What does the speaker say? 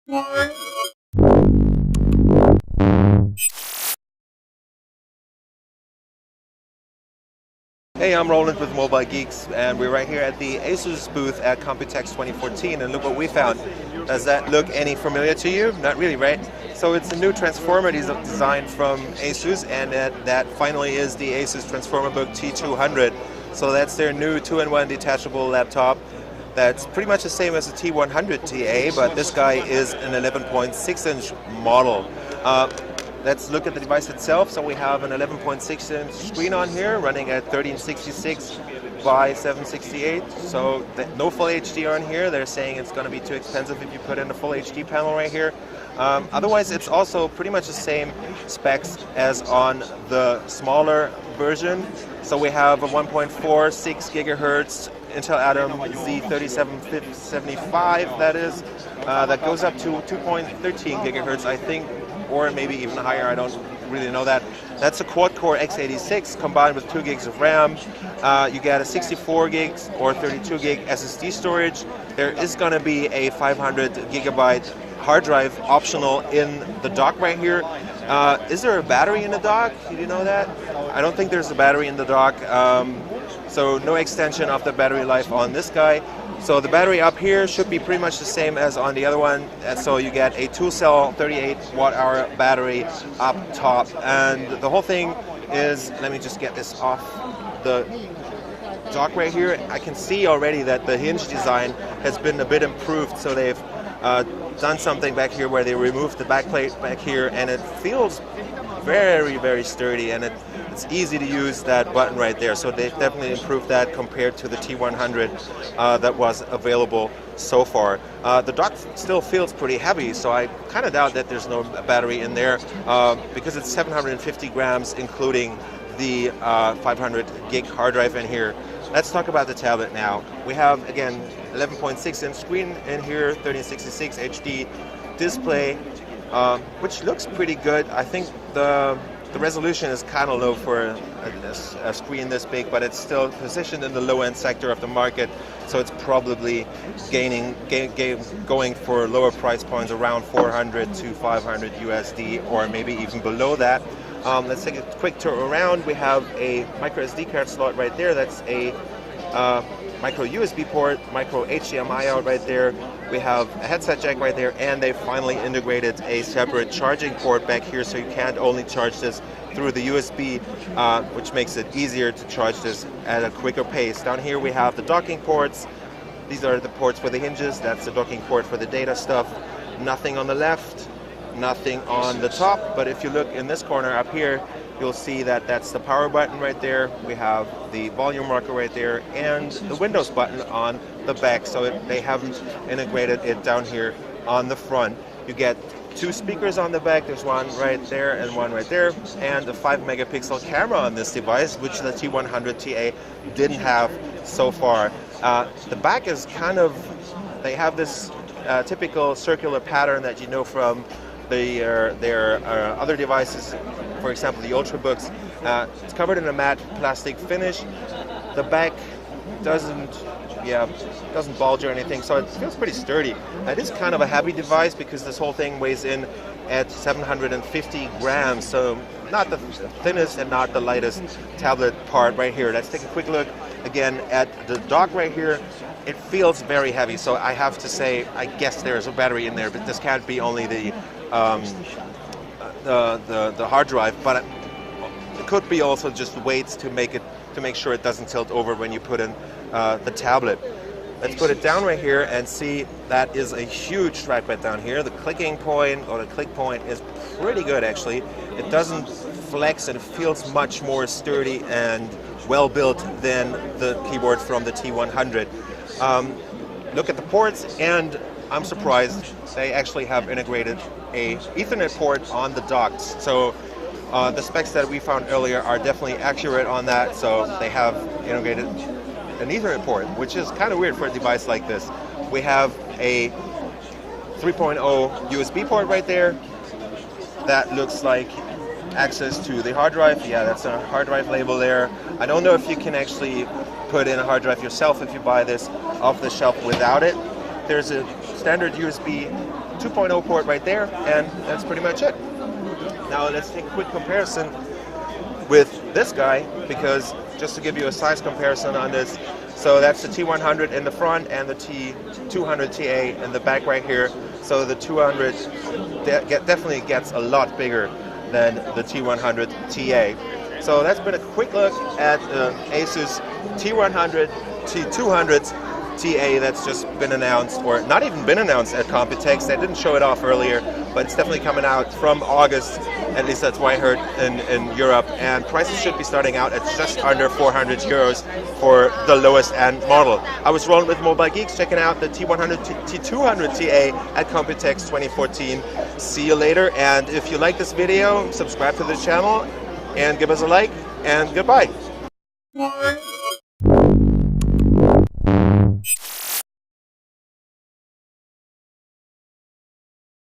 Hey, I'm Roland with Mobile Geeks, and we're right here at the ASUS booth at Computex 2014, and look what we found. Does that look any familiar to you? Not really, right? So it's a new transformer design from ASUS, and that finally is the ASUS Transformer Book T200. So that's their new 2-in-1 detachable laptop. That's pretty much the same as the T100TA, but this guy is an 11.6-inch model. Let's look at the device itself. So we have an 11.6-inch screen on here running at 1366 by 768. So no full HD on here. They're saying it's going to be too expensive if you put in a full HD panel right here. Otherwise, it's also pretty much the same specs as on the smaller version. So we have a 1.46 gigahertz Intel Atom Z3775, that is. That goes up to 2.13 gigahertz, I think, or maybe even higher, I don't really know that. That's a quad-core x86 combined with 2 gigs of RAM. You get a 64 gigs or 32 gig SSD storage. There is going to be a 500 gigabyte hard drive optional in the dock right here. Is there a battery in the dock? Did you know that? I don't think there's a battery in the dock. So no extension of the battery life on this guy. So the battery up here should be pretty much the same as on the other one. And so you get a 2-cell 38 watt-hour battery up top. And the whole thing is, let me just get this off the dock right here. I can see already that the hinge design has been a bit improved. So they've done something back here where they removed the backplate back here, and it feels very, very sturdy, and it's easy to use that button right there. So they've definitely improved that compared to the T100 that was available so far. The dock still feels pretty heavy, so I kind of doubt that there's no battery in there because it's 750 grams, including the 500 gig hard drive in here. Let's talk about the tablet now. We have, again, 11.6-inch screen in here, 1366 HD display, which looks pretty good. I think the resolution is kind of low for a screen this big, but it's still positioned in the low-end sector of the market, so it's probably going for lower price points around 400 to 500 USD, or maybe even below that. Let's take a quick tour around. We have a micro SD card slot right there. That's a micro USB port, micro HDMI out right there. We have a headset jack right there, and they finally integrated a separate charging port back here, so you can't only charge this through the USB, which makes it easier to charge this at a quicker pace. Down here we have the docking ports. These are the ports for the hinges. That's the docking port for the data stuff. Nothing on the left, nothing on the top, but if you look in this corner up here, you'll see that that's the power button right there. We have the volume rocker right there, and the Windows button on the back, so they haven't integrated it down here on the front. You get 2 speakers on the back. There's one right there and one right there, and a 5-megapixel camera on this device, which the T100TA didn't have so far. The back is kind of, they have this typical circular pattern that you know from their other devices, for example the Ultrabooks. It's covered in a matte plastic finish. The back doesn't bulge or anything, so it feels pretty sturdy. It is kind of a heavy device because this whole thing weighs in at 750 grams, so not the thinnest and not the lightest tablet part right here. Let's take a quick look again at the dock right here. It feels very heavy, so I have to say, I guess there's a battery in there, but this can't be only the hard drive, but it could be also just weights to make sure it doesn't tilt over when you put in the tablet. Let's put it down right here and see that is a huge trackpad down here. The clicking point, or the click point, is pretty good actually. It doesn't flex and it feels much more sturdy and well built than the keyboard from the T100. Look at the ports, and I'm surprised they actually have integrated a Ethernet port on the docks. So the specs that we found earlier are definitely accurate on that. So they have integrated an Ethernet port, which is kind of weird for a device like this. We have a 3.0 USB port right there. That looks like access to the hard drive. Yeah, that's a hard drive label there. I don't know if you can actually put in a hard drive yourself if you buy this off the shelf without it. There's a standard USB 2.0 port right there, and that's pretty much it. Now let's take a quick comparison with this guy, because just to give you a size comparison on this, so that's the T100 in the front and the T200TA in the back right here. So the 200 definitely gets a lot bigger than the T100TA. So that's been a quick look at the ASUS T200TA that's just been announced, or not even been announced at Computex. They didn't show it off earlier, but it's definitely coming out from August. At least that's what I heard in Europe. And prices should be starting out at just under 400 euros for the lowest end model. I was rolling with Mobile Geeks, checking out the T200TA at Computex 2014. See you later. And if you like this video, subscribe to the channel and give us a like, and goodbye.